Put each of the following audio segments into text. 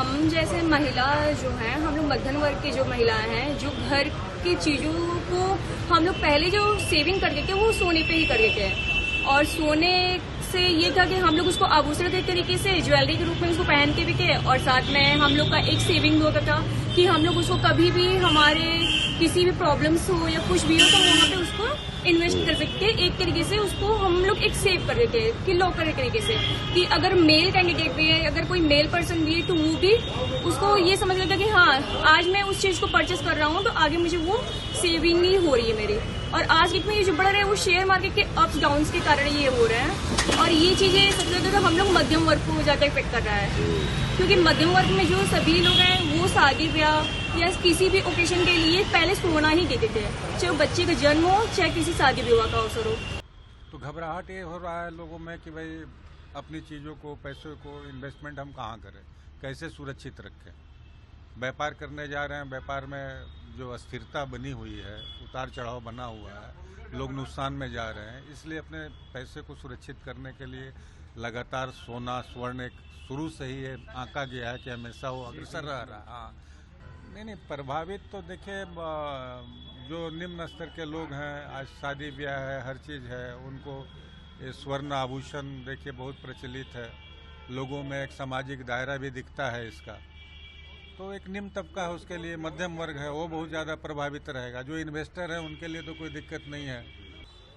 हम जैसे महिला जो हैं, हम लोग मध्यम वर्ग की जो महिलाएं हैं, जो घर की चीज़ों को हम लोग पहले जो सेविंग करके थे वो सोने पे ही करके थे। और सोने से ये था कि हम लोग उसको आभूषण के तरीके से ज्वेलरी के रूप में उसको पहन के भी थे, और साथ में हम लोग का एक सेविंग होता था कि हम लोग उसको कभी भी हमारे किसी भी प्रॉब्लम्स हो या कुछ भी हो तो वहाँ पे उसको इन्वेस्ट कर सकते हैं। एक तरीके से उसको हम लोग एक सेव कर देते हैं कि लॉकर के तरीके से, कि अगर मेल कैंडिडेट भी है, अगर कोई मेल पर्सन भी है तो वो भी उसको ये समझ लेता है कि हाँ आज मैं उस चीज को परचेस कर रहा हूँ तो आगे मुझे वो सेविंग ही हो रही है मेरी। और आज में ये जो बढ़ रहा है वो शेयर मार्केट के अप्स डाउन्स के कारण ये हो रहा है, और ये चीजें सबसे ज्यादा हम लोग मध्यम वर्ग को ज्यादा इफेक्ट कर रहा है, क्योंकि मध्यम वर्ग में जो सभी लोग हैं वो शादी ब्याह या किसी भी ओकेजन के लिए पहले सोना ही देते थे, चाहे वो बच्चे का जन्म हो चाहे किसी शादी विवाह का अवसर हो। तो घबराहट ये हो रहा है लोगों में कि भाई अपनी चीज़ों को, पैसों को इन्वेस्टमेंट हम कहाँ करें, कैसे सुरक्षित रखें। व्यापार करने जा रहे हैं, व्यापार में जो अस्थिरता बनी हुई है, उतार चढ़ाव बना हुआ है, लोग नुकसान में जा रहे हैं, इसलिए अपने पैसे को सुरक्षित करने के लिए लगातार सोना, स्वर्ण एक शुरू से ही आंका गया है कि हमेशा वो अग्रसर रह रहा। हाँ, नहीं, प्रभावित तो देखिए जो निम्न स्तर के लोग हैं, आज शादी ब्याह है, हर चीज़ है, उनको ये स्वर्ण आभूषण देखिए बहुत प्रचलित है, लोगों में एक सामाजिक दायरा भी दिखता है इसका। तो एक निम्न तबका है, उसके लिए मध्यम वर्ग है, वो बहुत ज़्यादा प्रभावित रहेगा। जो इन्वेस्टर है उनके लिए तो कोई दिक्कत नहीं है।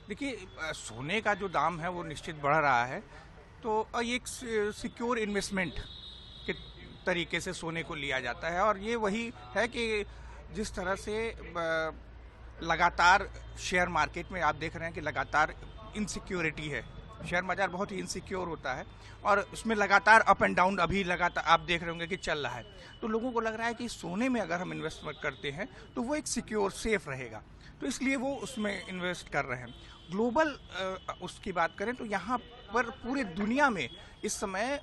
देखिए, सोने का जो दाम है वो निश्चित बढ़ रहा है, तो ये एक सिक्योर इन्वेस्टमेंट के तरीके से सोने को लिया जाता है। और ये वही है कि जिस तरह से लगातार शेयर मार्केट में आप देख रहे हैं कि लगातार इनसिक्योरिटी है, शेयर बाजार बहुत ही इनसिक्योर होता है और उसमें लगातार अप एंड डाउन अभी लगातार आप देख रहे होंगे कि चल रहा है। तो लोगों को लग रहा है कि सोने में अगर हम इन्वेस्टमेंट करते हैं तो वो एक सिक्योर सेफ रहेगा, तो इसलिए वो उसमें इन्वेस्ट कर रहे हैं। ग्लोबल उसकी बात करें तो यहाँ पर पूरे दुनिया में इस समय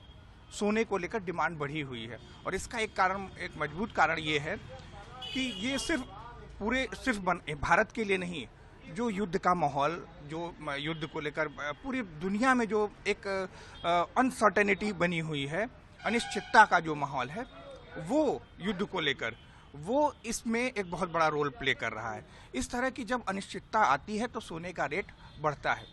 सोने को लेकर डिमांड बढ़ी हुई है, और इसका एक कारण, एक मजबूत कारण ये है कि ये सिर्फ भारत के लिए नहीं, जो युद्ध का माहौल, जो युद्ध को लेकर पूरी दुनिया में जो एक अनसर्टेनिटी बनी हुई है, अनिश्चितता का जो माहौल है, वो युद्ध को लेकर वो इसमें एक बहुत बड़ा रोल प्ले कर रहा है। इस तरह की जब अनिश्चितता आती है तो सोने का रेट बढ़ता है।